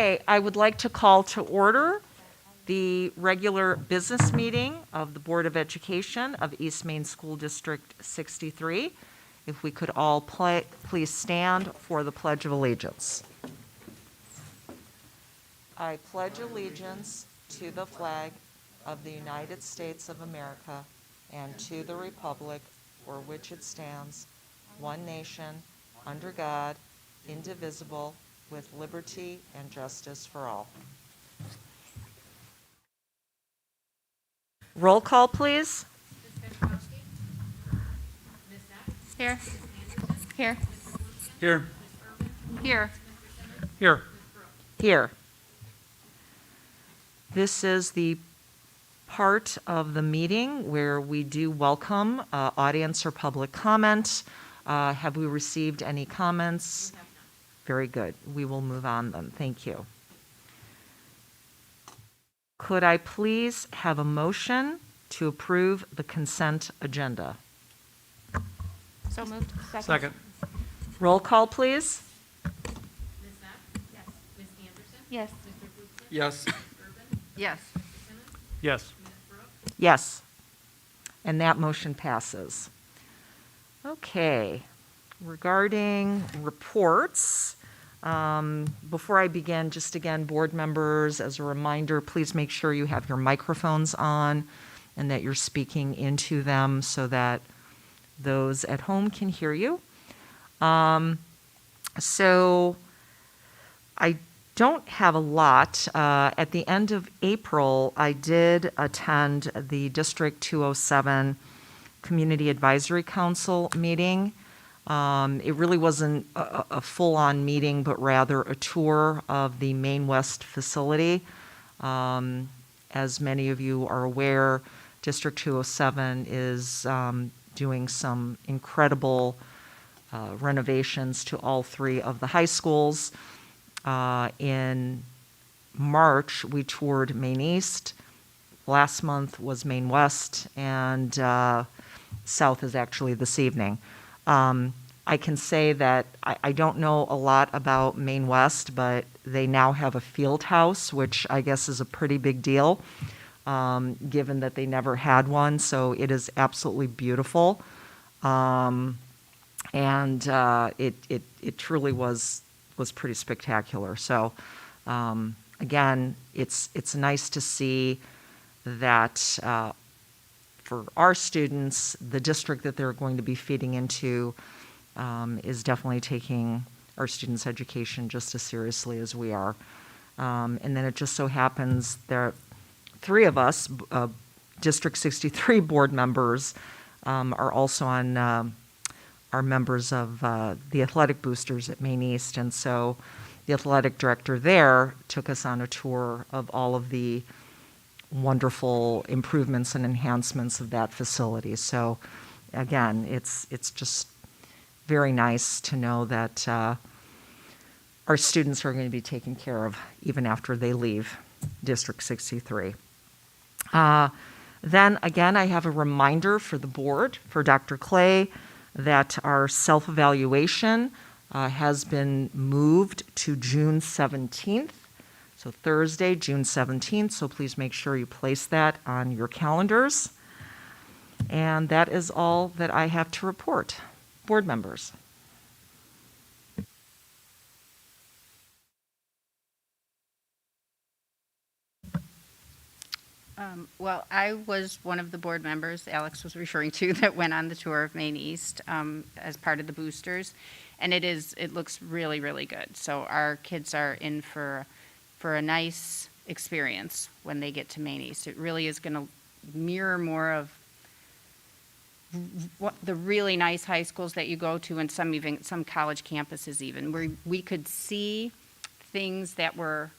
Okay, I would like to call to order the regular business meeting of the Board of Education of East Maine School District 63. If we could all please stand for the Pledge of Allegiance. I pledge allegiance to the flag of the United States of America and to the republic for which it stands, one nation, under God, indivisible, with liberty and justice for all. Roll call, please. Here. Here. Here. Here. Here. Here. This is the part of the meeting where we do welcome audience or public comment. Have we received any comments? Very good. We will move on then. Thank you. Could I please have a motion to approve the consent agenda? So moved. Second. Roll call, please. Ms. Knapp? Yes. Ms. Anderson? Yes. Mr. Buchler? Yes. Ms. Urban? Yes. Mr. Simmons? Yes. Ms. Brooks? Yes. And that motion passes. Okay. Regarding reports, before I begin, just again, board members, as a reminder, please make sure you have your microphones on and that you're speaking into them so that those at home can hear you. So I don't have a lot. At the end of April, I did attend the District 207 Community Advisory Council meeting. It really wasn't a full-on meeting, but rather a tour of the Maine West facility. As many of you are aware, District 207 is doing some incredible renovations to all three of the high schools. In March, we toured Maine East. Last month was Maine West, and South is actually this evening. I can say that I don't know a lot about Maine West, but they now have a field house, which I guess is a pretty big deal, given that they never had one. So it is absolutely beautiful. And it truly was pretty spectacular. So again, it's nice to see that for our students, the district that they're going to be feeding into is definitely taking our students' education just as seriously as we are. And then it just so happens there are three of us, District 63 board members, are also on are members of the athletic boosters at Maine East. And so the athletic director there took us on a tour of all of the wonderful improvements and enhancements of that facility. So again, it's just very nice to know that our students are going to be taken care of even after they leave District 63. Then again, I have a reminder for the board, for Dr. Clay, that our self-evaluation has been moved to June 17th. So Thursday, June 17th, so please make sure you place that on your calendars. And that is all that I have to report. Board members. Well, I was one of the board members Alex was referring to that went on the tour of Maine East as part of the boosters. And it looks really, really good. So our kids are in for a nice experience when they get to Maine East. It really is going to mirror more of what the really nice high schools that you go to, and some college campuses even, where we could see things that were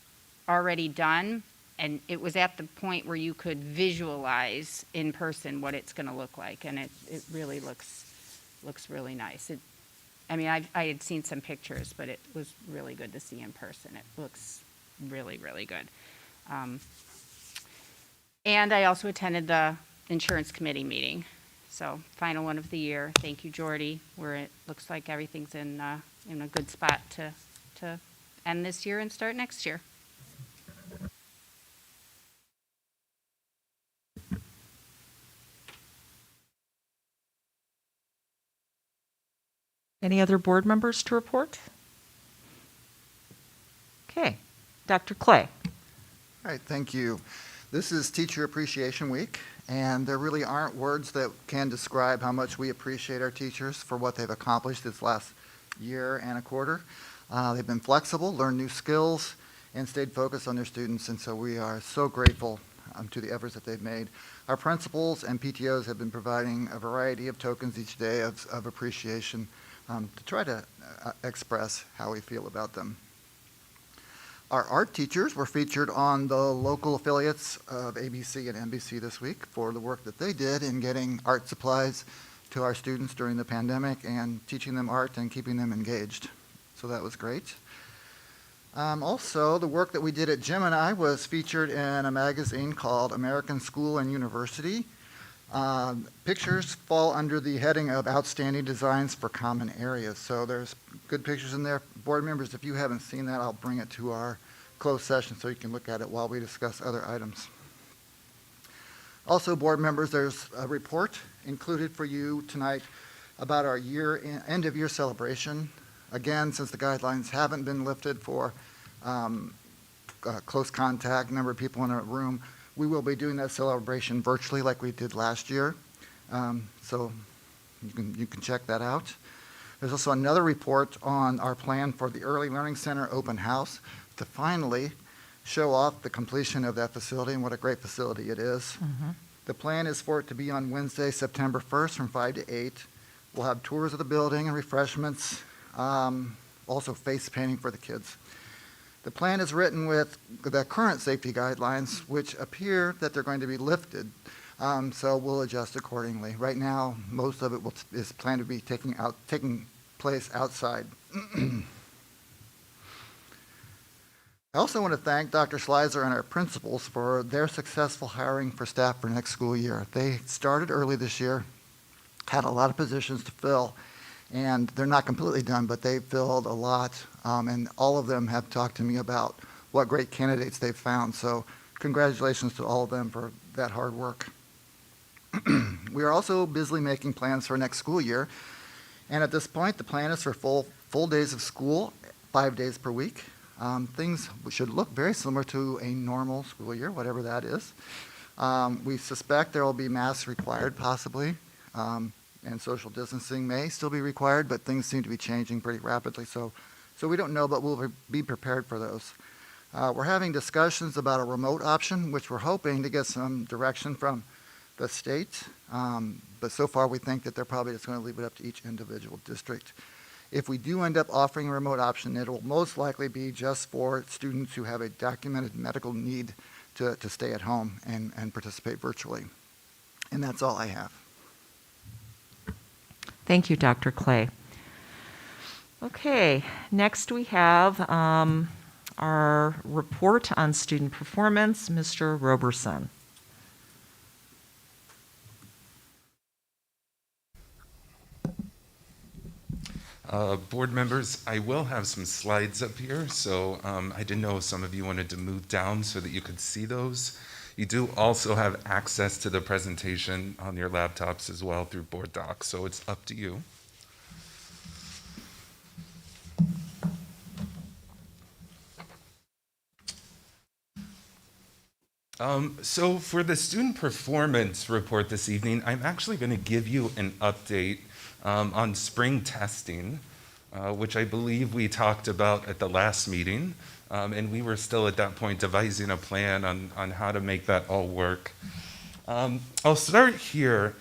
already done, and it was at the point where you could visualize in person what it's going to look like, and it really looks really nice. I had seen some pictures, but it was really good to see in person. It looks really, really good. And I also attended the insurance committee meeting. So final one of the year. Thank you, Jordy. It looks like everything's in a good spot to end this year and start next year. Any other board members to report? Okay, Dr. Clay. All right, thank you. This is Teacher Appreciation Week, and there really aren't words that can describe how much we appreciate our teachers for what they've accomplished this last year and a quarter. They've been flexible, learned new skills, and stayed focused on their students, and so we are so grateful to the efforts that they've made. Our principals and PTOs have been providing a variety of tokens each day of appreciation to try to express how we feel about them. Our art teachers were featured on the local affiliates of ABC and NBC this week for the work that they did in getting art supplies to our students during the pandemic and teaching them art and keeping them engaged. So that was great. Also, the work that we did at Gemini was featured in a magazine called American School and University. Pictures fall under the heading of Outstanding Designs for Common Areas. So there's good pictures in there. Board members, if you haven't seen that, I'll bring it to our closed session so you can look at it while we discuss other items. Also, board members, there's a report included for you tonight about our end of year celebration. Again, since the guidelines haven't been lifted for close contact, number of people in a room, we will be doing that celebration virtually like we did last year. So you can check that out. There's also another report on our plan for the Early Learning Center open house to finally show off the completion of that facility and what a great facility it is. The plan is for it to be on Wednesday, September 1st from 5 to 8. We'll have tours of the building and refreshments, also face painting for the kids. The plan is written with the current safety guidelines, which appear that they're going to be lifted, so we'll adjust accordingly. Right now, most of it is planned to be taking place outside. I also want to thank Dr. Schleiser and our principals for their successful hiring for staff for next school year. They started early this year, had a lot of positions to fill, and they're not completely done, but they've filled a lot, and all of them have talked to me about what great candidates they've found. So congratulations to all of them for that hard work. We are also busily making plans for next school year, and at this point, the plan is for full days of school, 5 days per week. Things should look very similar to a normal school year, whatever that is. We suspect there will be masks required, possibly. And social distancing may still be required, but things seem to be changing pretty rapidly. So we don't know, but we'll be prepared for those. We're having discussions about a remote option, which we're hoping to get some direction from the state. But so far, we think that they're probably just going to leave it up to each individual district. If we do end up offering a remote option, it will most likely be just for students who have a documented medical need to stay at home and participate virtually. And that's all I have. Thank you, Dr. Clay. Okay, next we have our report on student performance, Mr. Roberson. Board members, I will have some slides up here, so I didn't know if some of you wanted to move down so that you could see those. You do also have access to the presentation on your laptops as well through Board Docs, so it's up to you. So for the student performance report this evening, I'm actually going to give you an update on spring testing, which I believe we talked about at the last meeting, and we were still at that point devising a plan on how to make that all work. I'll start here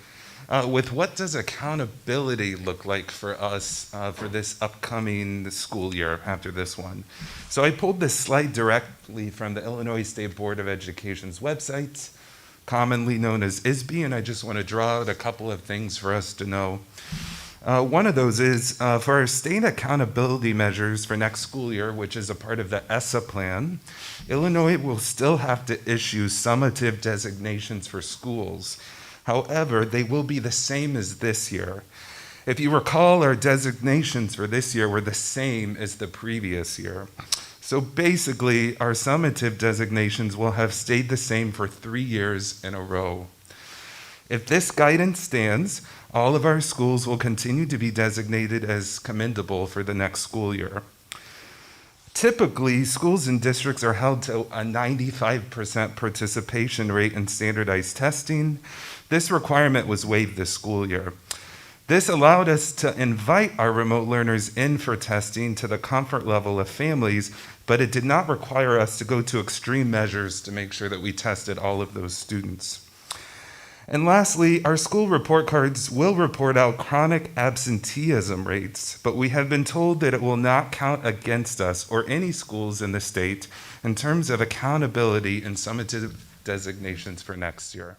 with what does accountability look like for us for this upcoming school year after this one. So I pulled this slide directly from the Illinois State Board of Education's website, commonly known as ISB, and I just want to draw out a couple of things for us to know. One of those is for our state accountability measures for next school year, which is a part of the ESSA plan, Illinois will still have to issue summative designations for schools. However, they will be the same as this year. If you recall, our designations for this year were the same as the previous year. So basically, our summative designations will have stayed the same for 3 years in a row. If this guidance stands, all of our schools will continue to be designated as commendable for the next school year. Typically, schools and districts are held to a 95% participation rate in standardized testing. This requirement was waived this school year. This allowed us to invite our remote learners in for testing to the comfort level of families, but it did not require us to go to extreme measures to make sure that we tested all of those students. And lastly, our school report cards will report out chronic absenteeism rates, but we have been told that it will not count against us or any schools in the state in terms of accountability and summative designations for next year.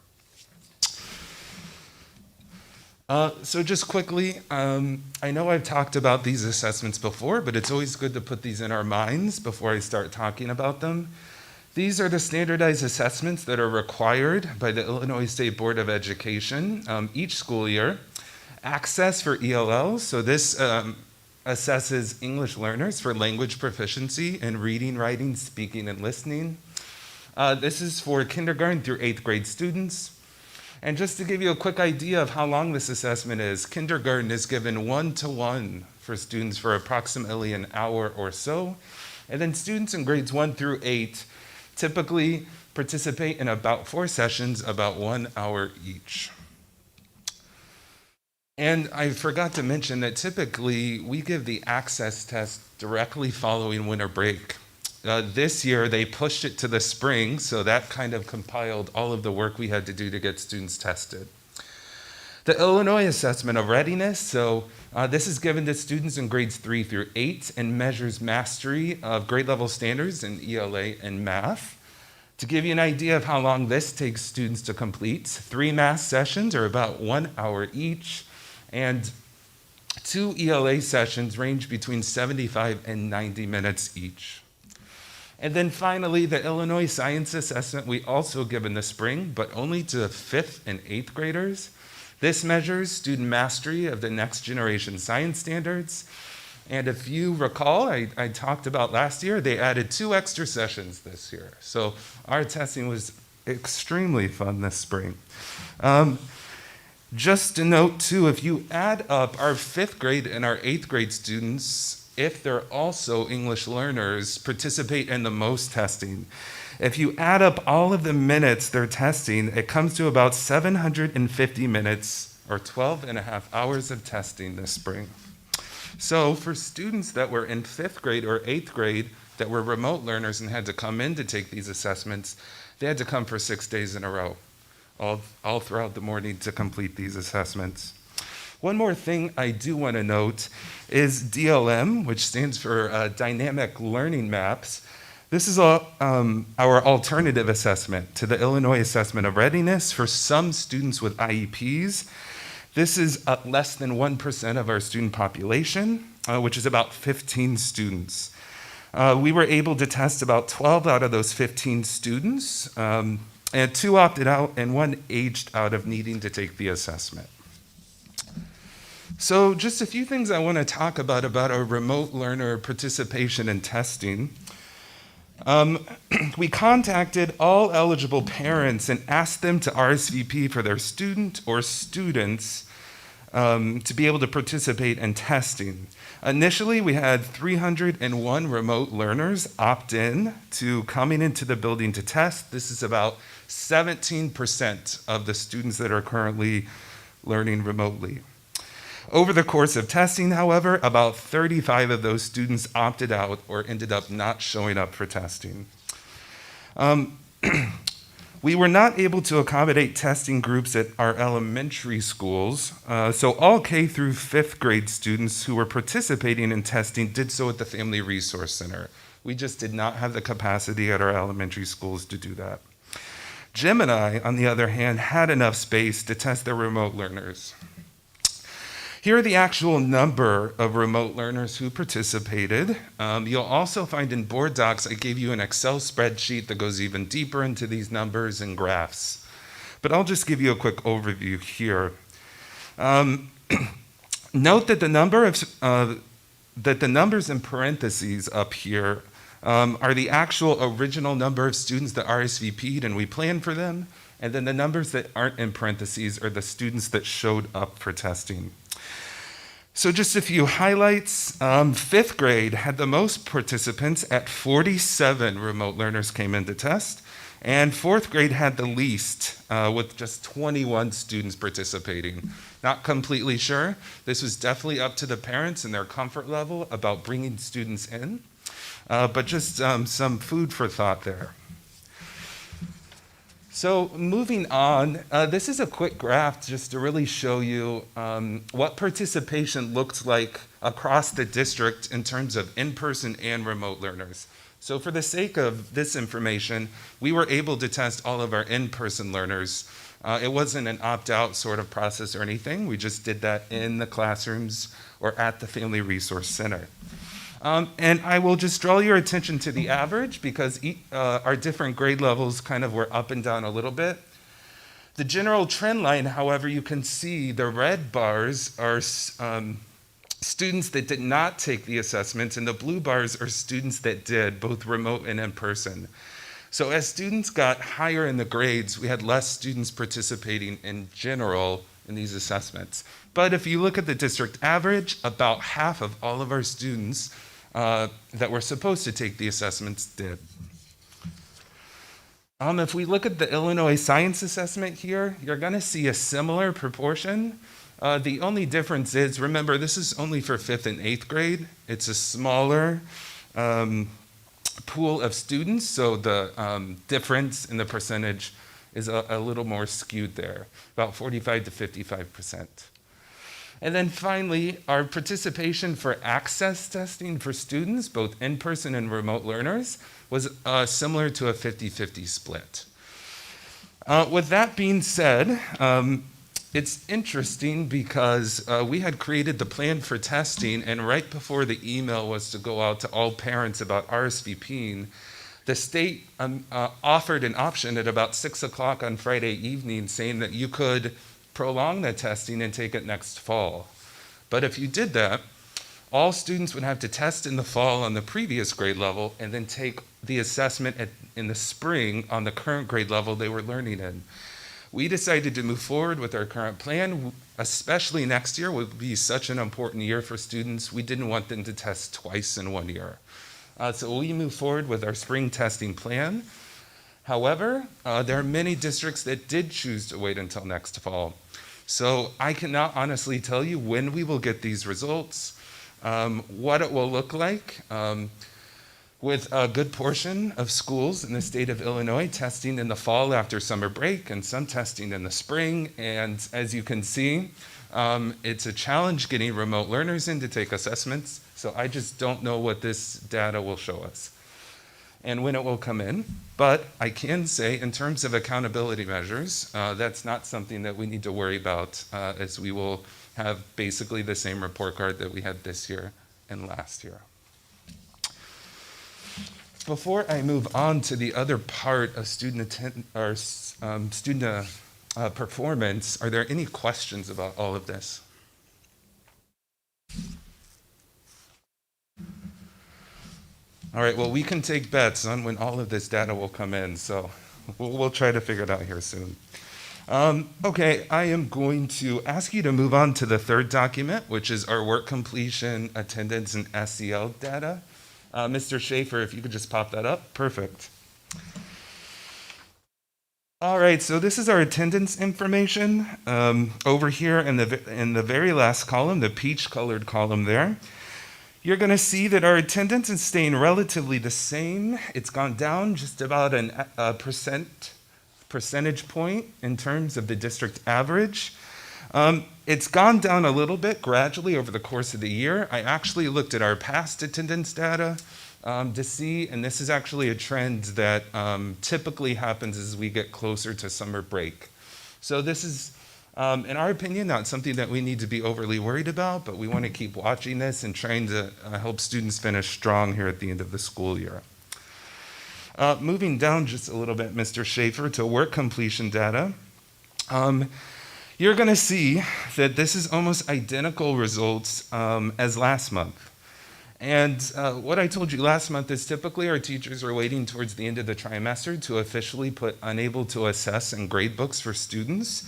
So just quickly, I know I've talked about these assessments before, but it's always good to put these in our minds before I start talking about them. These are the standardized assessments that are required by the Illinois State Board of Education each school year. Access for ELL, so this assesses English learners for language proficiency in reading, writing, speaking, and listening. This is for kindergarten through 8th grade students. And just to give you a quick idea of how long this assessment is, kindergarten is given 1-to-1 for students for approximately an hour or so. And then students in grades 1 through 8 typically participate in about 4 sessions, about 1 hour each. And I forgot to mention that typically we give the access test directly following winter break. This year they pushed it to the spring, so that kind of compiled all of the work we had to do to get students tested. The Illinois Assessment of Readiness, so this is given to students in grades 3 through 8 and measures mastery of grade level standards in ELA and math. To give you an idea of how long this takes students to complete, 3 math sessions are about 1 hour each, and 2 ELA sessions range between 75 and 90 minutes each. And then finally, the Illinois Science Assessment we also give in the spring, but only to 5th and 8th graders. This measures student mastery of the next generation science standards. And if you recall, I talked about last year, they added 2 extra sessions this year. So our testing was extremely fun this spring. Just to note too, if you add up our 5th grade and our 8th grade students, if they're also English learners, participate in the most testing. If you add up all of the minutes they're testing, it comes to about 750 minutes or 12 and a half hours of testing this spring. So for students that were in 5th grade or 8th grade that were remote learners and had to come in to take these assessments, they had to come for 6 days in a row, all throughout the morning to complete these assessments. One more thing I do want to note is DLM, which stands for Dynamic Learning Maps. This is our alternative assessment to the Illinois Assessment of Readiness for some students with IEPs. This is less than 1% of our student population, which is about 15 students. We were able to test about 12 out of those 15 students, and 2 opted out and 1 aged out of needing to take the assessment. So just a few things I want to talk about our remote learner participation and testing. We contacted all eligible parents and asked them to RSVP for their student or students to be able to participate in testing. Initially, we had 301 remote learners opt in to coming into the building to test. This is about 17% of the students that are currently learning remotely. Over the course of testing, however, about 35 of those students opted out or ended up not showing up for testing. We were not able to accommodate testing groups at our elementary schools, so all K through 5th grade students who were participating in testing did so at the Family Resource Center. We just did not have the capacity at our elementary schools to do that. Gemini, on the other hand, had enough space to test their remote learners. Here are the actual number of remote learners who participated. You'll also find in board docs, I gave you an Excel spreadsheet that goes even deeper into these numbers and graphs. But I'll just give you a quick overview here. Note that the numbers in parentheses up here are the actual original number of students that RSVP'd and we planned for them. And then the numbers that aren't in parentheses are the students that showed up for testing. So just a few highlights. Fifth grade had the most participants at 47 remote learners came in to test. And fourth grade had the least, with just 21 students participating. Not completely sure. This was definitely up to the parents and their comfort level about bringing students in, but just some food for thought there. So moving on, this is a quick graph just to really show you what participation looked like across the district in terms of in-person and remote learners. So for the sake of this information, we were able to test all of our in-person learners. It wasn't an opt-out sort of process or anything. We just did that in the classrooms or at the Family Resource Center. And I will just draw your attention to the average because our different grade levels kind of were up and down a little bit. The general trend line, however, you can see the red bars are students that did not take the assessments, and the blue bars are students that did, both remote and in person. So as students got higher in the grades, we had less students participating in general in these assessments. But if you look at the district average, about half of all of our students that were supposed to take the assessments did. If we look at the Illinois Science Assessment here, you're going to see a similar proportion. The only difference is, remember, this is only for 5th and 8th grade. It's a smaller pool of students, so the difference in the percentage is a little more skewed there, about 45 to 55%. And then finally, our participation for access testing for students, both in-person and remote learners, was similar to a 50-50 split. With that being said, it's interesting because we had created the plan for testing, and right before the email was to go out to all parents about RSVPing, the state offered an option at about 6 o'clock on Friday evening saying that you could prolong the testing and take it next fall. But if you did that, all students would have to test in the fall on the previous grade level and then take the assessment in the spring on the current grade level they were learning in. We decided to move forward with our current plan, especially next year will be such an important year for students. We didn't want them to test twice in 1 year. So we move forward with our spring testing plan. However, there are many districts that did choose to wait until next fall. So I cannot honestly tell you when we will get these results, what it will look like. With a good portion of schools in the state of Illinois testing in the fall after summer break and some testing in the spring. And as you can see, it's a challenge getting remote learners in to take assessments. So I just don't know what this data will show us and when it will come in. But I can say in terms of accountability measures, that's not something that we need to worry about as we will have basically the same report card that we had this year and last year. Before I move on to the other part of student performance, are there any questions about all of this? All right, well, we can take bets on when all of this data will come in, so we'll try to figure it out here soon. Okay, I am going to ask you to move on to the third document, which is our work completion, attendance, and SEL data. Mr. Schaefer, if you could just pop that up. Perfect. All right, so this is our attendance information. Over here in the very last column, the peach-colored column there, you're going to see that our attendance is staying relatively the same. It's gone down just about a percentage point in terms of the district average. It's gone down a little bit gradually over the course of the year. I actually looked at our past attendance data to see, and this is actually a trend that typically happens as we get closer to summer break. So this is, in our opinion, not something that we need to be overly worried about, but we want to keep watching this and trying to help students finish strong here at the end of the school year. Moving down just a little bit, Mr. Schaefer, to work completion data. You're going to see that this is almost identical results as last month. And what I told you last month is typically our teachers are waiting towards the end of the trimester to officially put unable to assess in grade books for students.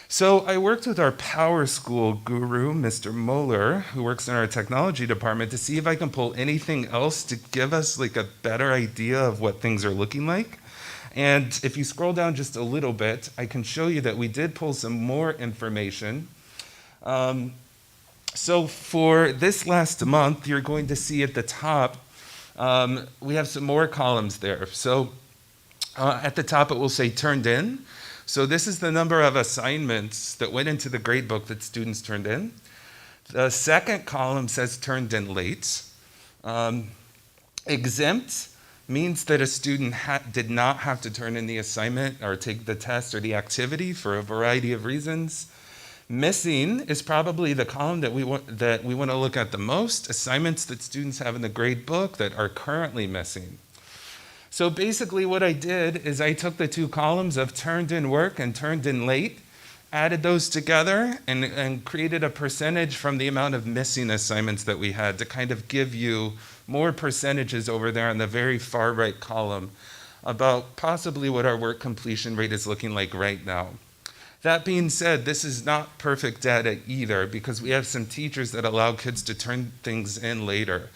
So I worked with our Power School guru, Mr. Moeller, who works in our technology department, to see if I can pull anything else to give us like a better idea of what things are looking like. And if you scroll down just a little bit, I can show you that we did pull some more information. So for this last month, you're going to see at the top, we have some more columns there. So at the top, it will say turned in. So this is the number of assignments that went into the grade book that students turned in. The second column says turned in late. Exempt means that a student did not have to turn in the assignment or take the test or the activity for a variety of reasons. Missing is probably the column that we want to look at the most, assignments that students have in the grade book that are currently missing. So basically what I did is I took the two columns of turned in work and turned in late, added those together, and created a percentage from the amount of missing assignments that we had to kind of give you more percentages over there on the very far right column about possibly what our work completion rate is looking like right now. That being said, this is not perfect data either because we have some teachers that allow kids to turn things in later.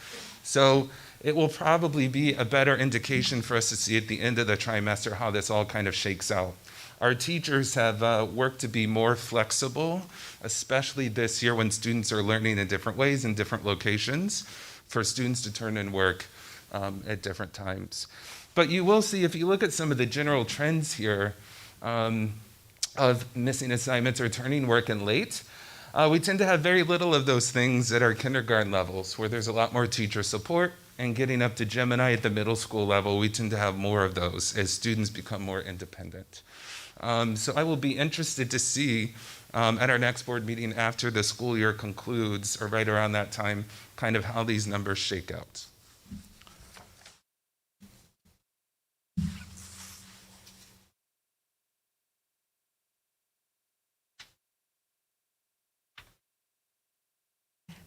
So it will probably be a better indication for us to see at the end of the trimester how this all kind of shakes out. Our teachers have worked to be more flexible, especially this year when students are learning in different ways in different locations, for students to turn in work at different times. But you will see, if you look at some of the general trends here of missing assignments or turning work in late, we tend to have very little of those things at our kindergarten levels, where there's a lot more teacher support, and getting up to Gemini at the middle school level, we tend to have more of those as students become more independent. So I will be interested to see at our next board meeting after the school year concludes, or right around that time, kind of how these numbers shake out.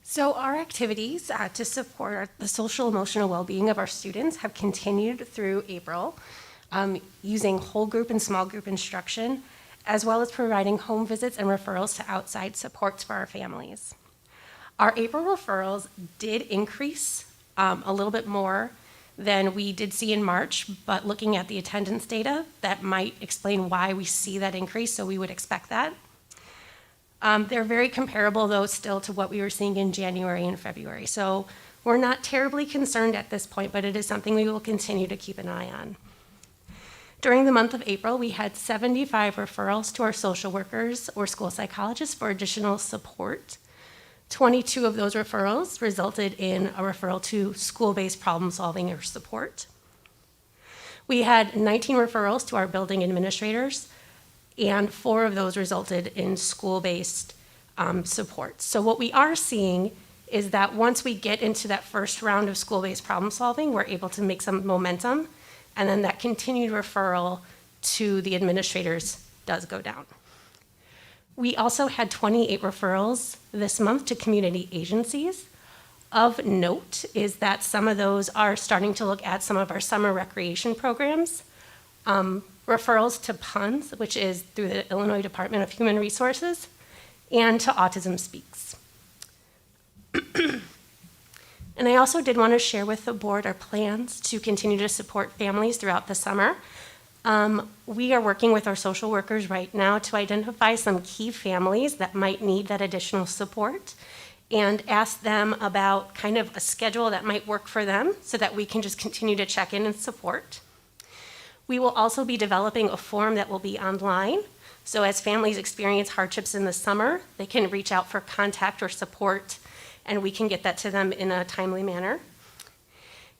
So our activities to support the social emotional well-being of our students have continued through April, using whole group and small group instruction, as well as providing home visits and referrals to outside supports for our families. Our April referrals did increase a little bit more than we did see in March, but looking at the attendance data, that might explain why we see that increase, so we would expect that. They're very comparable, though, still to what we were seeing in January and February. So we're not terribly concerned at this point, but it is something we will continue to keep an eye on. During the month of April, we had 75 referrals to our social workers or school psychologists for additional support. 22 of those referrals resulted in a referral to school-based problem solving or support. We had 19 referrals to our building administrators, and 4 of those resulted in school-based support. So what we are seeing is that once we get into that first round of school-based problem solving, we're able to make some momentum, and then that continued referral to the administrators does go down. We also had 28 referrals this month to community agencies. Of note is that some of those are starting to look at some of our summer recreation programs. Referrals to PUNS, which is through the Illinois Department of Human Resources, and to Autism Speaks. And I also did want to share with the board our plans to continue to support families throughout the summer. We are working with our social workers right now to identify some key families that might need that additional support and ask them about kind of a schedule that might work for them so that we can just continue to check in and support. We will also be developing a form that will be online. So as families experience hardships in the summer, they can reach out for contact or support, and we can get that to them in a timely manner.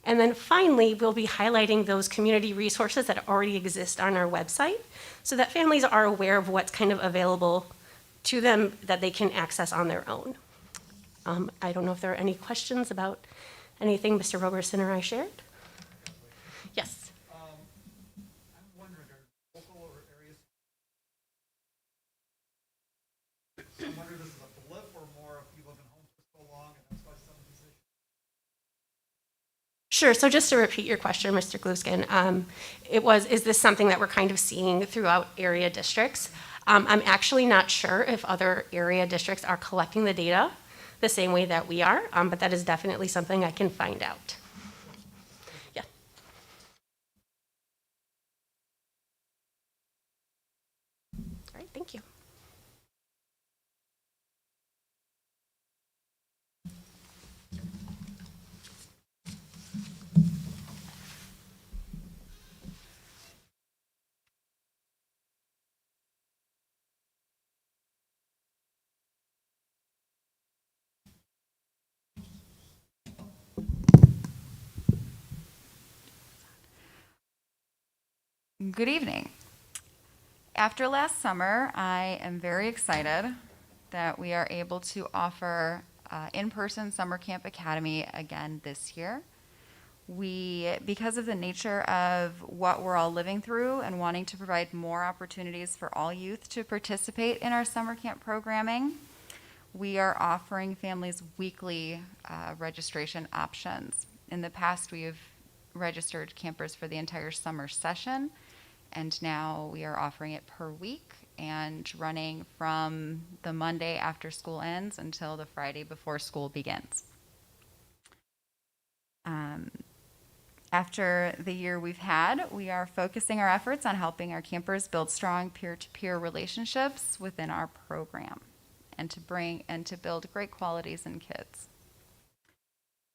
And then finally, we'll be highlighting those community resources that already exist on our website so that families are aware of what's kind of available to them that they can access on their own. I don't know if there are any questions about anything Mr. Roberson or I shared. Yes. I'm wondering, are local or areas? I'm wondering if this is a blip or more of people have been home for so long and that's why some of these issues. Sure. So just to repeat your question, Mr. Gluskin, is this something that we're kind of seeing throughout area districts? I'm actually not sure if other area districts are collecting the data the same way that we are, but that is definitely something I can find out. Yeah. All right, thank you. Good evening. After last summer, I am very excited that we are able to offer in-person Summer Camp Academy again this year. Because of the nature of what we're all living through and wanting to provide more opportunities for all youth to participate in our summer camp programming, we are offering families weekly registration options. In the past, we have registered campers for the entire summer session, and now we are offering it per week and running from the Monday after school ends until the Friday before school begins. After the year we've had, we are focusing our efforts on helping our campers build strong peer-to-peer relationships within our program and to build great qualities in kids.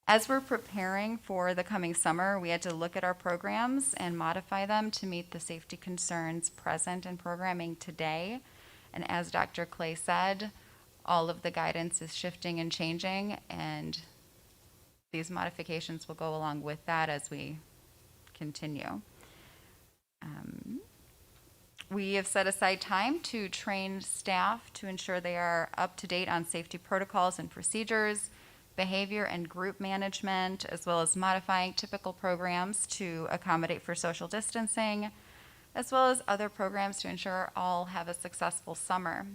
As we're preparing for the coming summer, we had to look at our programs and modify them to meet the safety concerns present in programming today. And as Dr. Clay said, all of the guidance is shifting and changing, and these modifications will go along with that as we continue. We have set aside time to train staff to ensure they are up to date on safety protocols and procedures, behavior and group management, as well as modifying typical programs to accommodate for social distancing, as well as other programs to ensure all have a successful summer.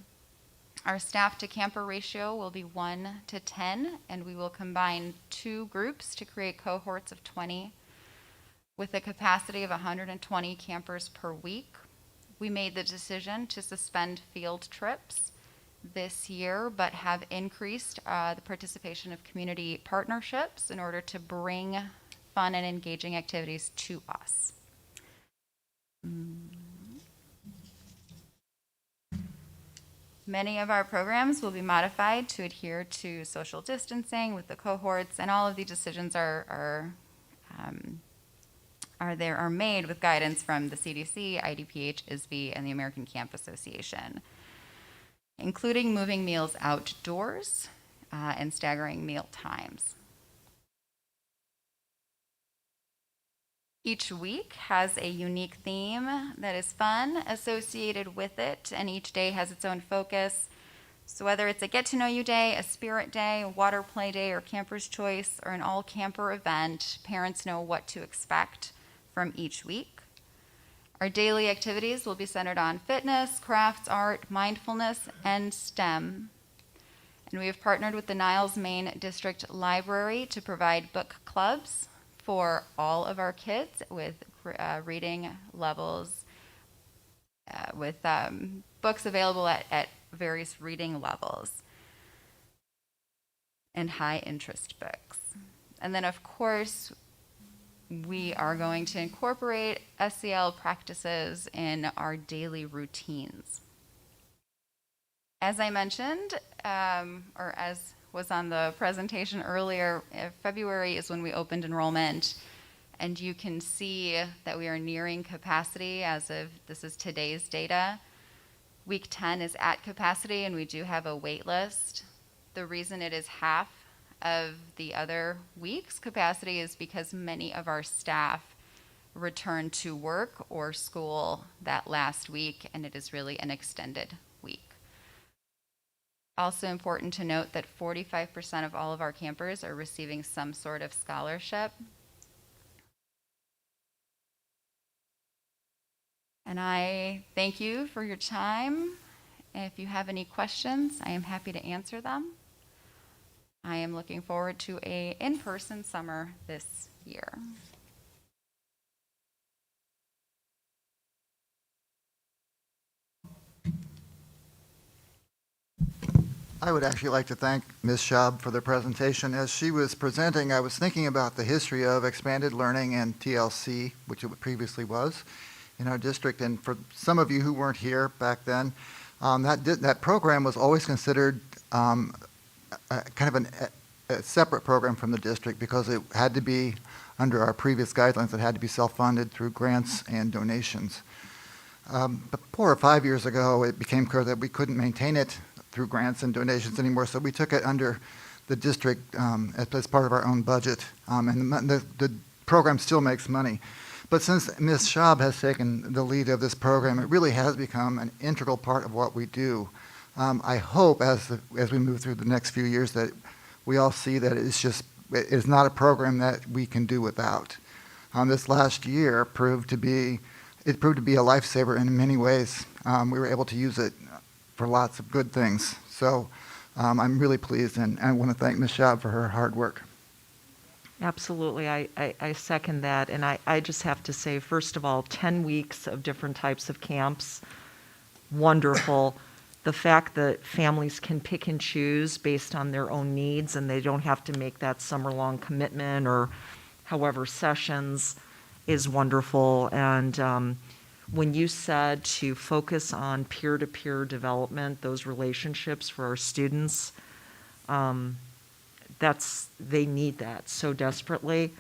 Our staff to camper ratio will be 1 to 10, and we will combine 2 groups to create cohorts of 20 with a capacity of 120 campers per week. We made the decision to suspend field trips this year, but have increased the participation of community partnerships in order to bring fun and engaging activities to us. Many of our programs will be modified to adhere to social distancing with the cohorts, and all of these decisions are made with guidance from the CDC, IDPH, ISB, and the American Camp Association, including moving meals outdoors and staggering meal times. Each week has a unique theme that is fun associated with it, and each day has its own focus. So whether it's a get-to-know-you day, a spirit day, a water play day, or camper's choice, or an all-camper event, parents know what to expect from each week. Our daily activities will be centered on fitness, crafts, art, mindfulness, and STEM. And we have partnered with the Niles, Maine District Library to provide book clubs for all of our kids with reading levels, with books available at various reading levels and high interest books. And then, of course, we are going to incorporate SEL practices in our daily routines. As I mentioned, or as was on the presentation earlier, February is when we opened enrollment, and you can see that we are nearing capacity as of, this is today's data. Week 10 is at capacity, and we do have a wait list. The reason it is half of the other week's capacity is because many of our staff returned to work or school that last week, and it is really an extended week. Also important to note that 45% of all of our campers are receiving some sort of scholarship. And I thank you for your time. If you have any questions, I am happy to answer them. I am looking forward to an in-person summer this year. I would actually like to thank Ms. Schaub for the presentation. As she was presenting, I was thinking about the history of expanded learning and TLC, which it previously was in our district. And for some of you who weren't here back then, that program was always considered kind of a separate program from the district because it had to be, under our previous guidelines, it had to be self-funded through grants and donations. But 4 or 5 years ago, it became clear that we couldn't maintain it through grants and donations anymore, so we took it under the district as part of our own budget, and the program still makes money. But since Ms. Schaub has taken the lead of this program, it really has become an integral part of what we do. I hope as we move through the next few years that we all see that it's not a program that we can do without. This last year proved to be a lifesaver in many ways. We were able to use it for lots of good things. So I'm really pleased, and I want to thank Ms. Schaub for her hard work. Absolutely. I second that. And I just have to say, first of all, 10 weeks of different types of camps, wonderful. The fact that families can pick and choose based on their own needs and they don't have to make that summer-long commitment or however sessions is wonderful. And when you said to focus on peer-to-peer development, those relationships for our students, they need that so desperately.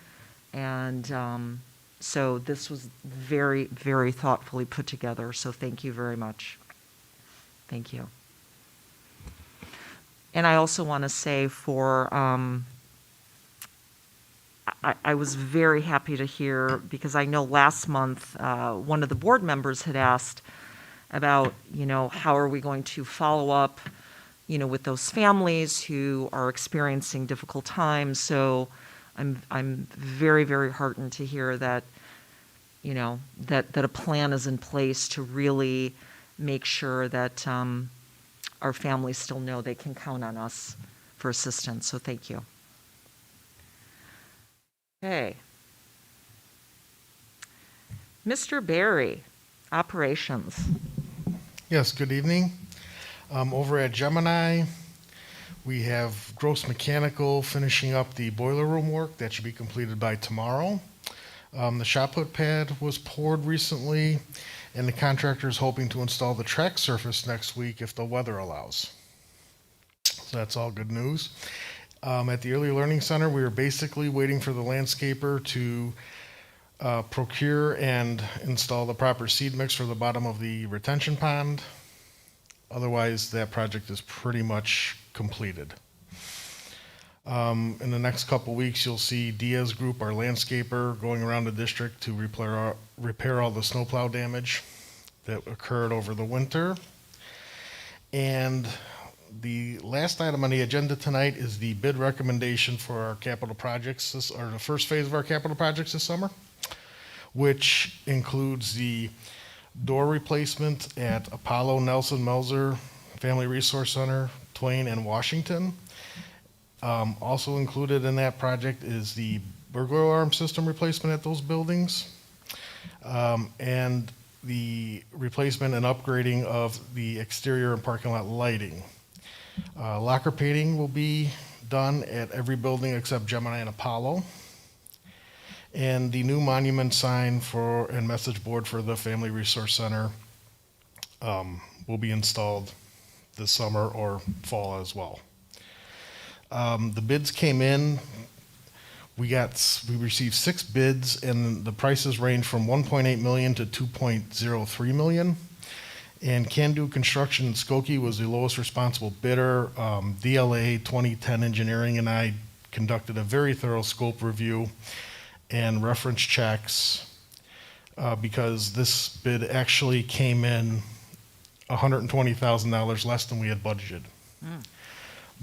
And so this was very, very thoughtfully put together. So thank you very much. Thank you. And I also want to say I was very happy to hear, because I know last month one of the board members had asked about, how are we going to follow up, with those families who are experiencing difficult times. So I'm very, very heartened to hear that, that a plan is in place to really make sure that our families still know they can count on us for assistance. So thank you. Okay. Mr. Barry, operations. Yes, good evening. Over at Gemini, we have Gross Mechanical finishing up the boiler room work. That should be completed by tomorrow. The shot put pad was poured recently, and the contractor is hoping to install the track surface next week if the weather allows. So that's all good news. At the Early Learning Center, we are basically waiting for the landscaper to procure and install the proper seed mix for the bottom of the retention pond. Otherwise, that project is pretty much completed. In the next couple weeks, you'll see Diaz Group, our landscaper, going around the district to repair all the snowplow damage that occurred over the winter. And the last item on the agenda tonight is the bid recommendation for our capital projects, or the first phase of our capital projects this summer, which includes the door replacement at Apollo, Nelson, Melzer, Family Resource Center, Twain, and Washington. Also included in that project is the burglar alarm system replacement at those buildings, and the replacement and upgrading of the exterior and parking lot lighting. Locker painting will be done at every building except Gemini and Apollo. And the new monument sign and message board for the Family Resource Center will be installed this summer or fall as well. The bids came in. We received 6 bids, and the prices range from $1.8 million to $2.03 million. And Can Do Construction in Skokie was the lowest responsible bidder. DLA 2010 Engineering and I conducted a very thorough scope review and reference checks because this bid actually came in $120,000 less than we had budgeted.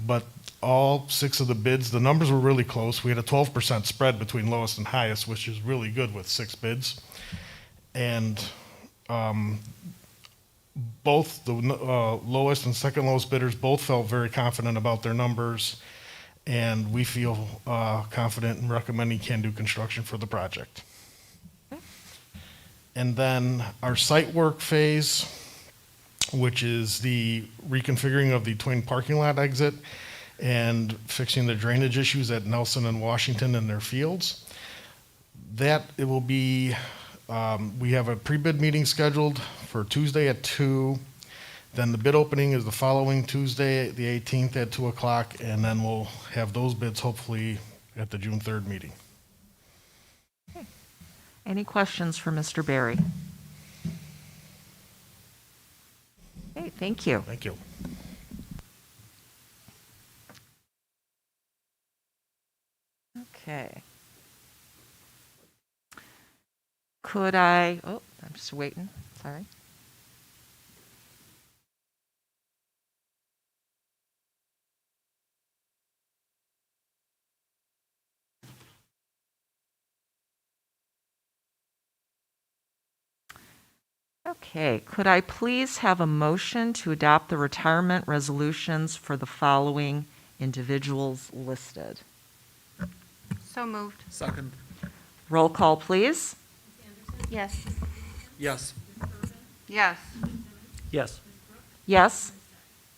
But all 6 of the bids, the numbers were really close. We had a 12% spread between lowest and highest, which is really good with 6 bids. And both the lowest and second lowest bidders both felt very confident about their numbers, and we feel confident in recommending can-do construction for the project. And then our site work phase, which is the reconfiguring of the Twain parking lot exit and fixing the drainage issues at Nelson and Washington in their fields. That, it will be, we have a pre-bid meeting scheduled for Tuesday at 2. Then the bid opening is the following Tuesday, the 18th at 2 o'clock, and then we'll have those bids hopefully at the June 3rd meeting. Any questions for Mr. Barry? Okay, thank you. Thank you. Okay. Could I, oh, I'm just waiting, sorry. Okay, could I please have a motion to adopt the retirement resolutions for the following individuals listed? So moved. Second. Roll call, please. Yes. Yes. Yes. Yes. Yes,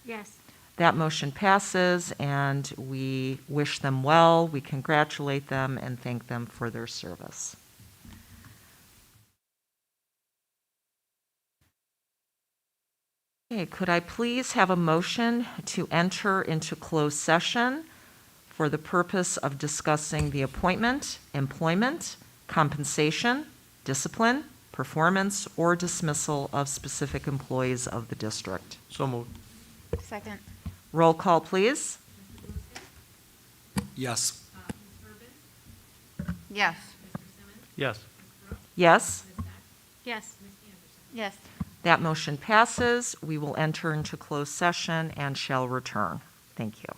Yes. that motion passes, and we wish them well, we congratulate them, and thank them for their service. Okay, could I please have a motion to enter into closed session for the purpose of discussing the appointment, employment, compensation, discipline, performance, or dismissal of specific employees of the district? So moved. Second. Roll call, please. Yes. Yes. Yes. Yes, Yes. Yes. that motion passes. We will enter into closed session and shall return. Thank you.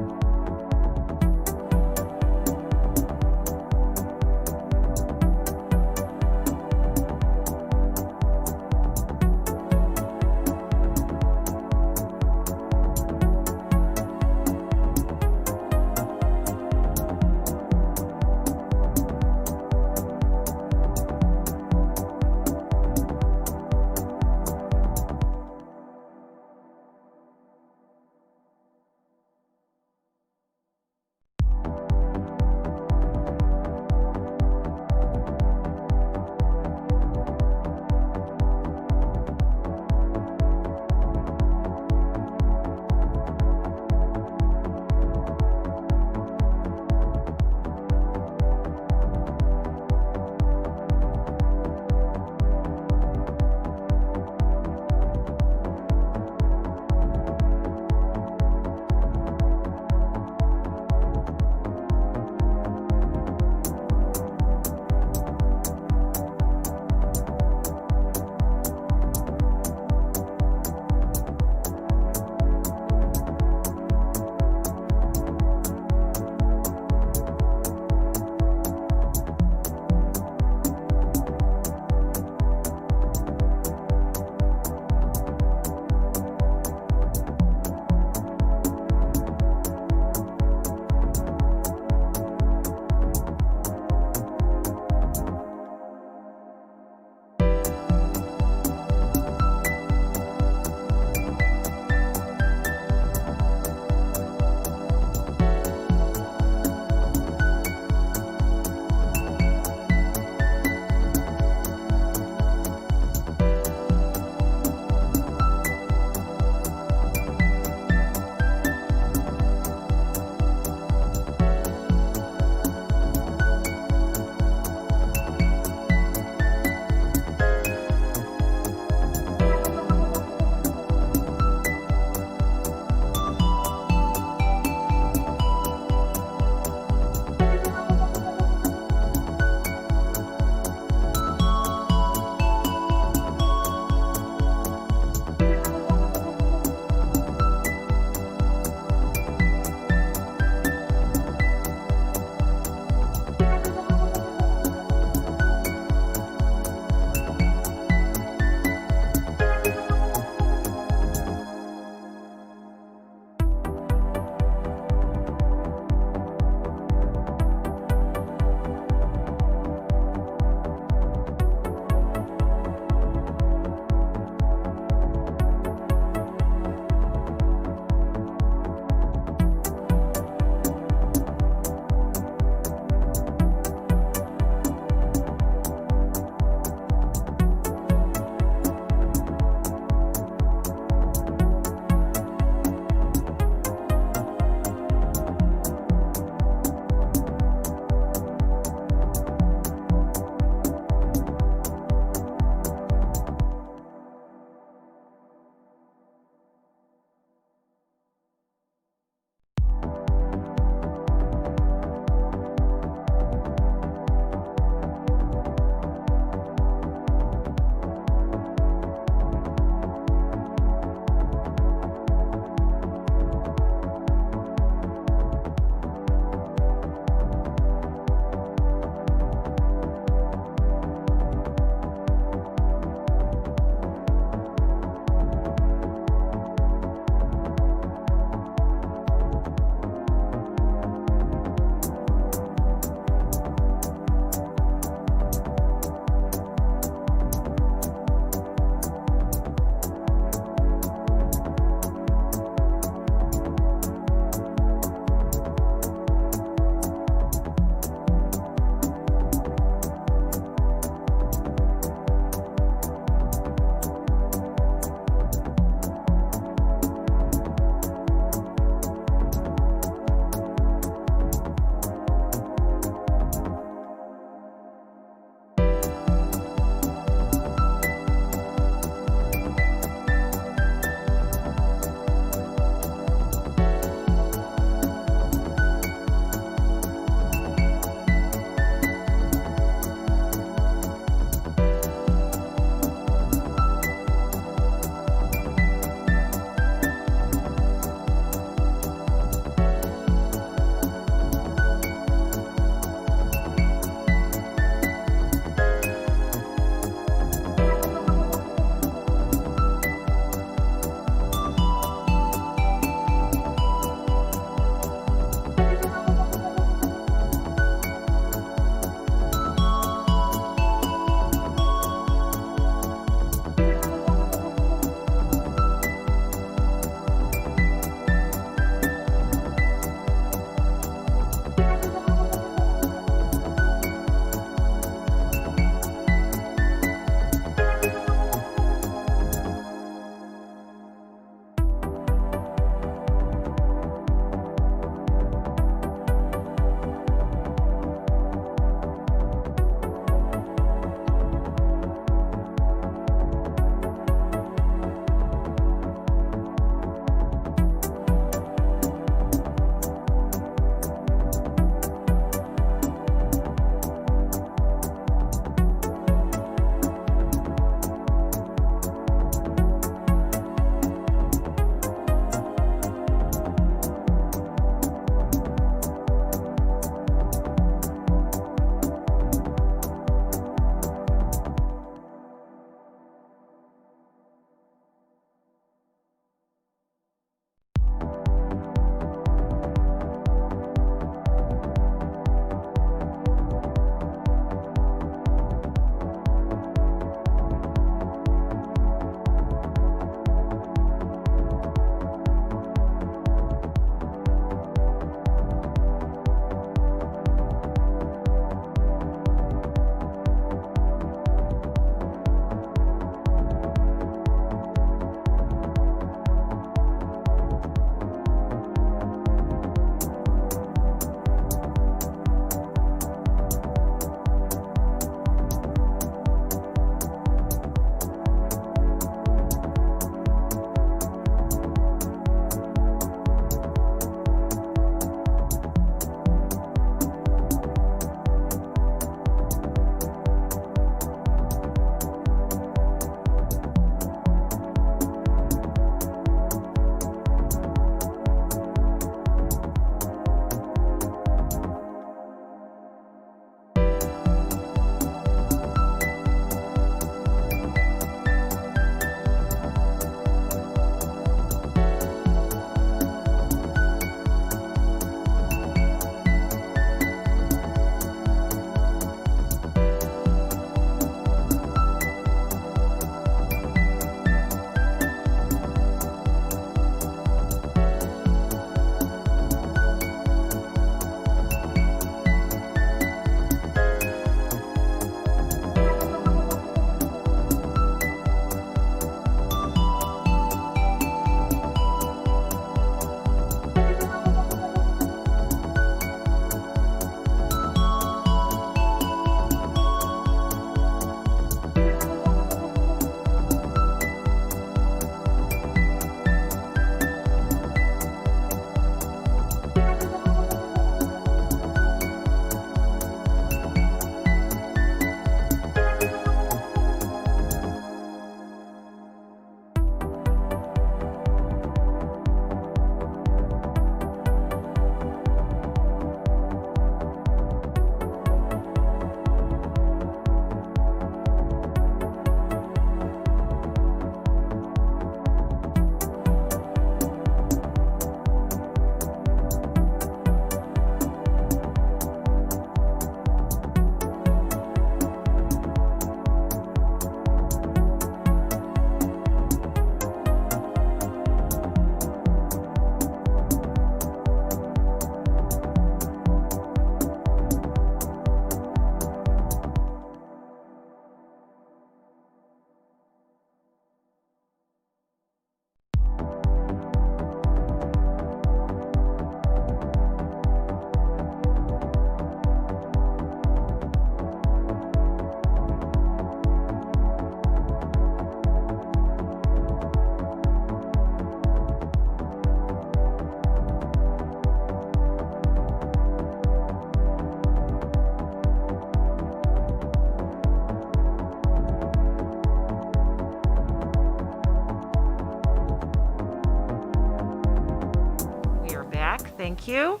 Thank you.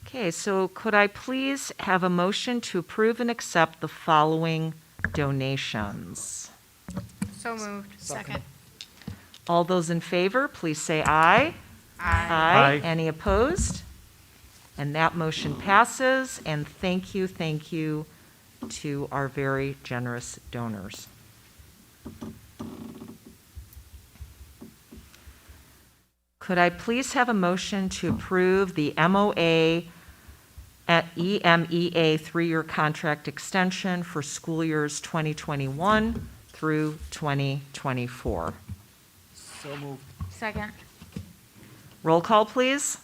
Okay, so could I please have a motion to approve and accept the following donations? So moved. Second. All those in favor, please say aye. Aye. Any opposed? And that motion passes, and thank you to our very generous donors. Could I please have a motion to approve the MOA at EMEA 3-year contract extension for school years 2021 through 2024? So moved. Second. Roll call, please.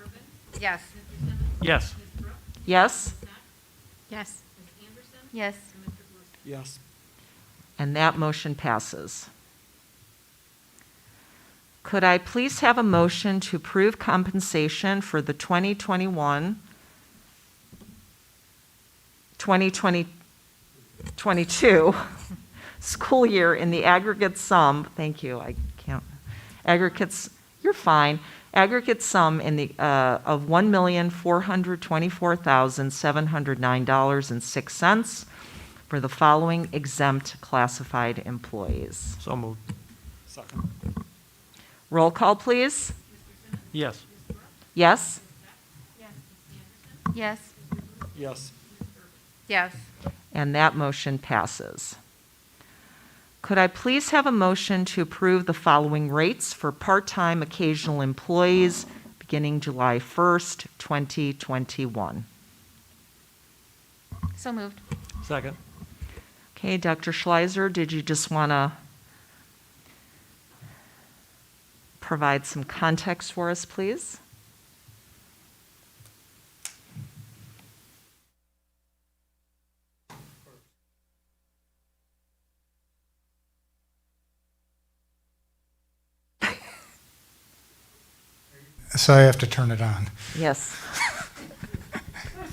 Urban? Yes. Mr. Simmons? Yes. Ms. Brooks? Yes? Ms. Heck? Yes. Ms. Anderson? Yes. And Mr. Blusky? Yes. And that motion passes. Could I please have a motion to approve compensation for the 2022 school year in the aggregate sum, thank you, I can't, aggregates, you're fine, aggregate sum in the, of $1,424,709.06 for the following exempt classified employees. So moved. Second. Roll call, please. Yes. Yes? Yes. Yes. Yes. And that motion passes. Could I please have a motion to approve the following rates for part-time occasional employees beginning July 1st, 2021? So moved. Second. Okay, Dr. Schleiser, did you just want to provide some context for us, please? So I have to turn it on. Yes.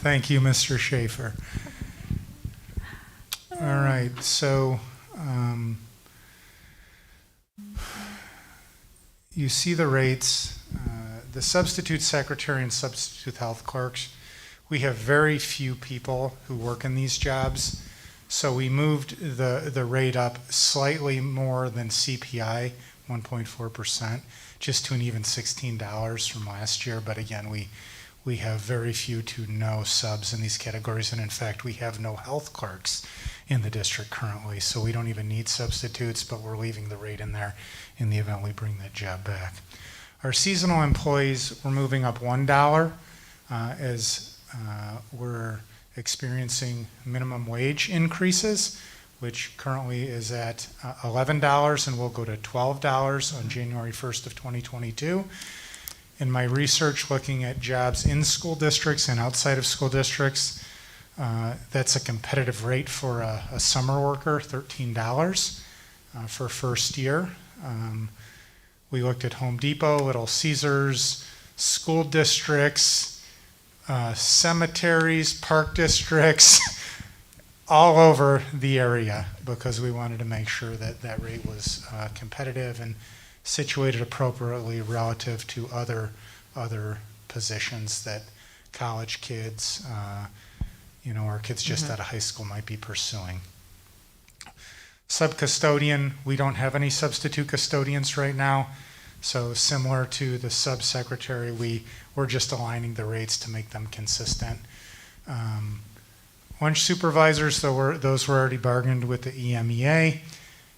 Thank you, Mr. Schaefer. All right, so you see the rates. The substitute secretary and substitute health clerks, we have very few people who work in these jobs. So we moved the rate up slightly more than CPI, 1.4%, just to an even $16 from last year. But again, we have very few to no subs in these categories. And in fact, we have no health clerks in the district currently. So we don't even need substitutes, but we're leaving the rate in there in the event we bring that job back. Our seasonal employees, we're moving up $1 as we're experiencing minimum wage increases, which currently is at $11 and will go to $12 on January 1st of 2022. In my research looking at jobs in school districts and outside of school districts, that's a competitive rate for a summer worker, $13 for first year. We looked at Home Depot, Little Caesars, school districts, cemeteries, park districts, all over the area, because we wanted to make sure that that rate was competitive and situated appropriately relative to other positions that college kids, or kids just out of high school might be pursuing. Sub-custodian, we don't have any substitute custodians right now. So similar to the sub-secretary, we're just aligning the rates to make them consistent. Lunch supervisors, those were already bargained with the EMEA.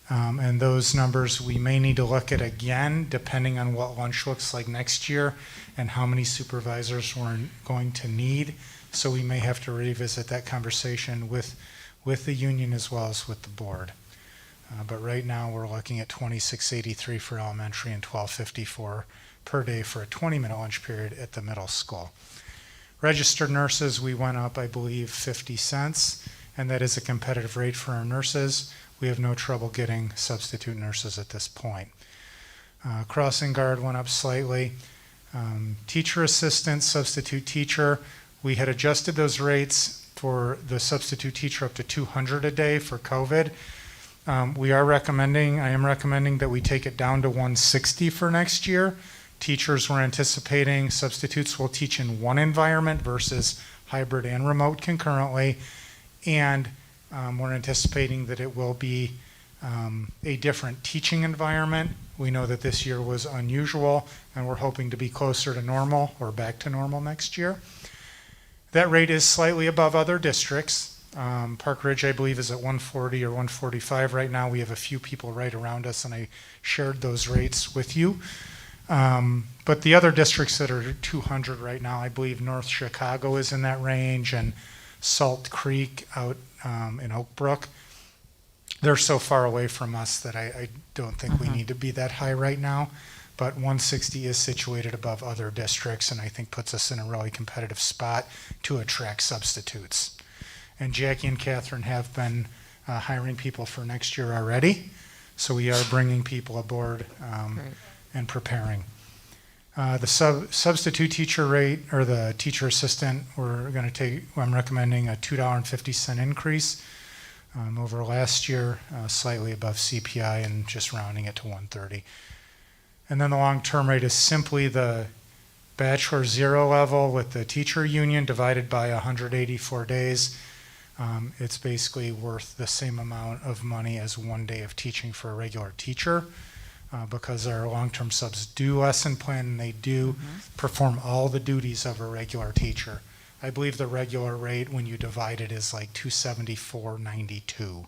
And those numbers we may need to look at again, depending on what lunch looks like next year and how many supervisors we're going to need. So we may have to revisit that conversation with the union as well as with the board. But right now we're looking at $26.83 for elementary and $12.54 per day for a 20-minute lunch period at the middle school. Registered nurses, we went up, I believe, 50 cents, and that is a competitive rate for our nurses. We have no trouble getting substitute nurses at this point. Crossing guard went up slightly. Teacher assistant, substitute teacher, we had adjusted those rates for the substitute teacher up to $200 a day for COVID. I am recommending that we take it down to $160 for next year, Teachers we're anticipating substitutes will teach in one environment versus hybrid and remote concurrently. And we're anticipating that it will be a different teaching environment. We know that this year was unusual, and we're hoping to be closer to normal or back to normal next year. That rate is slightly above other districts. Park Ridge, I believe, is at 140 or 145 right now. We have a few people right around us, and I shared those rates with you. But the other districts that are 200 right now, I believe North Chicago is in that range, and Salt Creek out in Oak Brook. They're so far away from us that I don't think we need to be that high right now. But 160 is situated above other districts, and I think puts us in a really competitive spot to attract substitutes. And Jackie and Catherine have been hiring people for next year already, so we are bringing people aboard and preparing. The substitute teacher rate, or the teacher assistant, I'm recommending a $2.50 increase over last year, slightly above CPI, and just rounding it to 130. And then the long-term rate is simply the bachelor zero level with the teacher union divided by 184 days. It's basically worth the same amount of money as 1 day of teaching for a regular teacher, because our long-term subs do lesson plan, and they do perform all the duties of a regular teacher. I believe the regular rate, when you divide it, is like $274.92.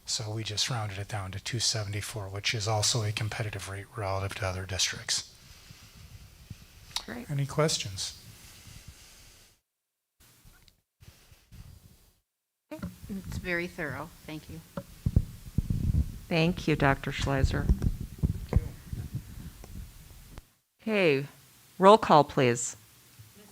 So we just rounded it down to 274, which is also a competitive rate relative to other districts. Great. Any questions? It's very thorough. Thank you. Thank you, Dr. Schleiser. Okay, roll call, please. Ms.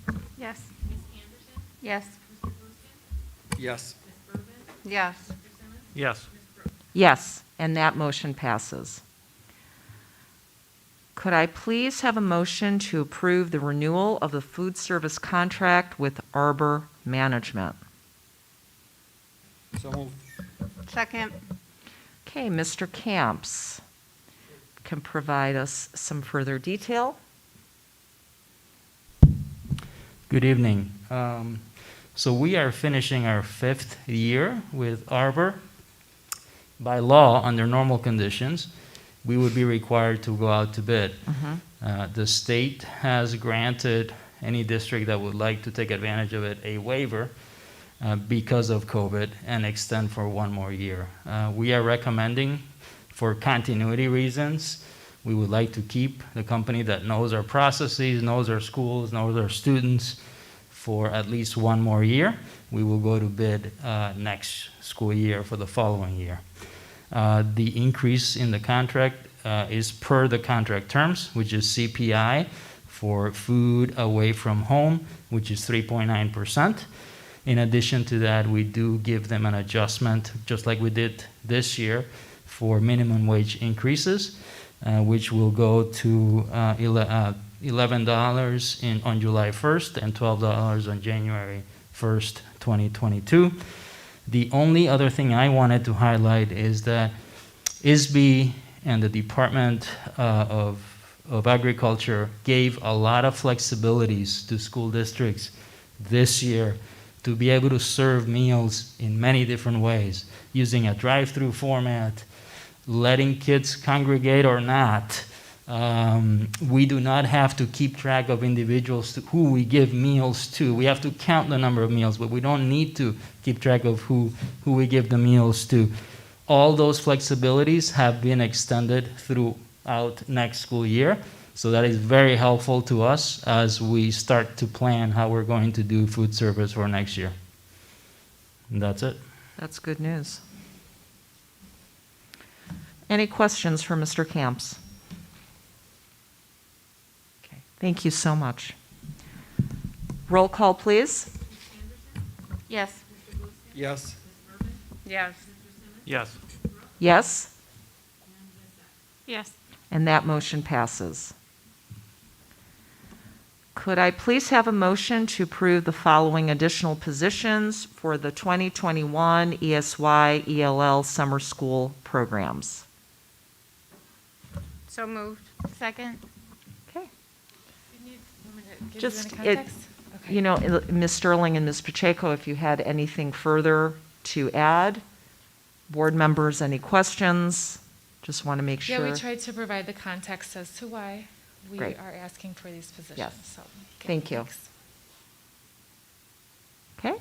Beck? Yes. Ms. Anderson? Yes. Mr. Blueskin? Yes. Ms. Bourbon? Yes. Mr. Simmons? Yes. Ms. Brooks? Yes, and that motion passes. Could I please have a motion to approve the renewal of the food service contract with Arbor Management? So moved. Second. Okay, Mr. Camps can provide us some further detail. Good evening. So we are finishing our 5th year with Arbor. By law, under normal conditions, we would be required to go out to bid. The state has granted any district that would like to take advantage of it a waiver because of COVID and extend for 1 more year. We are recommending, for continuity reasons, we would like to keep the company that knows our processes, knows our schools, knows our students for at least 1 more year. We will go to bid next school year for the following year. The increase in the contract is per the contract terms, which is CPI for food away from home, which is 3.9%. In addition to that, we do give them an adjustment, just like we did this year, for minimum wage increases, which will go to $11 on July 1st and $12 on January 1st, 2022. The only other thing I wanted to highlight is that ISB and the Department of Agriculture gave a lot of flexibilities to school districts this year to be able to serve meals in many different ways, using a drive-through format, letting kids congregate or not. We do not have to keep track of individuals who we give meals to. We have to count the number of meals, but we don't need to keep track of who we give the meals to. All those flexibilities have been extended throughout next school year, so that is very helpful to us as we start to plan how we're going to do food service for next year. And that's it. That's good news. Any questions for Mr. Camps? Okay, thank you so much. Roll call, please. Ms. Anderson? Yes. Mr. Blueskin? Yes. Ms. Bourbon? Yes. Mr. Simmons? Yes. Ms. Brooks? Yes, And Ms. Beck? Yes. and that motion passes. Could I please have a motion to approve the following additional positions for the 2021 ESY ELL summer school programs? So moved. Second. give you Just, any it, context? Okay. you know, Ms. Sterling and Ms. Pacheco, if you had anything further to add, board members, any questions? Just want to make sure. Yeah, we tried to provide the context as to why we Great. are asking for these positions. Yes. So, okay, Thank you. thanks. Okay.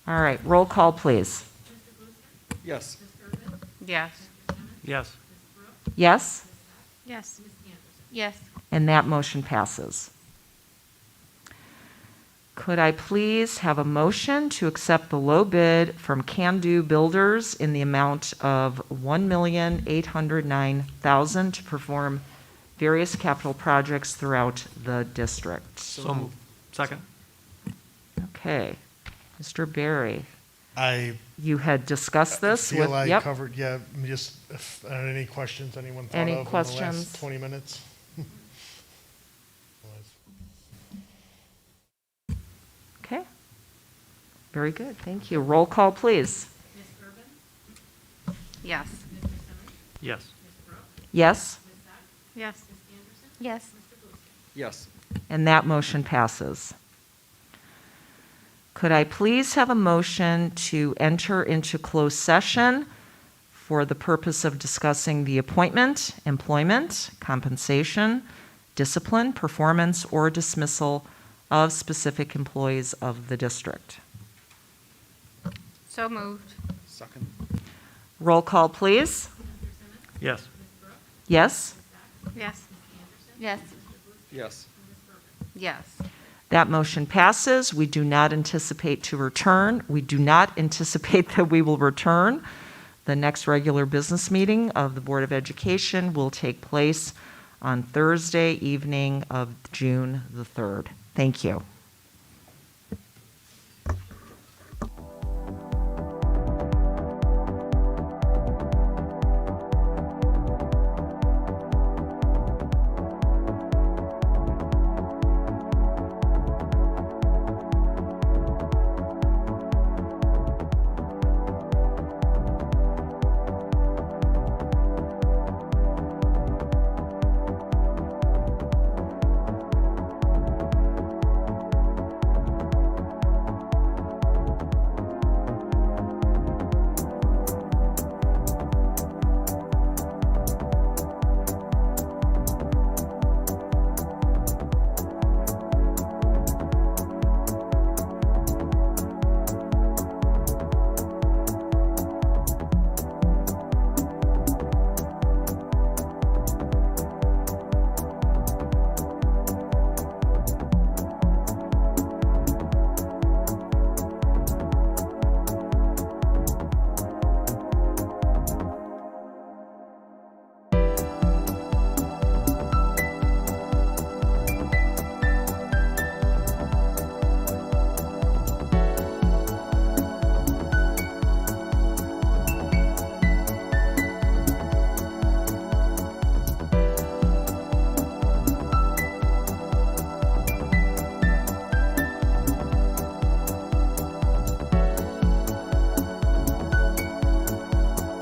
All right, roll call, please. Yes. Yes. Yes. Yes? Yes. Yes. And that motion passes. Could I please have a motion to accept the low bid from Can Do Builders in the amount of $1,809,000 to perform various capital projects throughout the district? So moved. Second. Okay. Mr. Barry, I you had discussed this with, feel I yep, covered, yeah, just, if, any questions anyone thought Any of in the questions? last 20 minutes? okay. Very good, thank you. Roll call, please. Yes. Yes. Yes? Yes. Yes. Yes. And that motion passes. Could I please have a motion to enter into closed session for the purpose of discussing the appointment, employment, compensation, discipline, performance, or dismissal of specific employees of the district? So moved. Second. Roll call, please. Yes. Yes? Yes. Yes. Yes. Yes. That motion passes. We do not anticipate to return. We do not anticipate that we will return. The next regular business meeting of the Board of Education will take place on Thursday evening of June the 3rd. Thank you.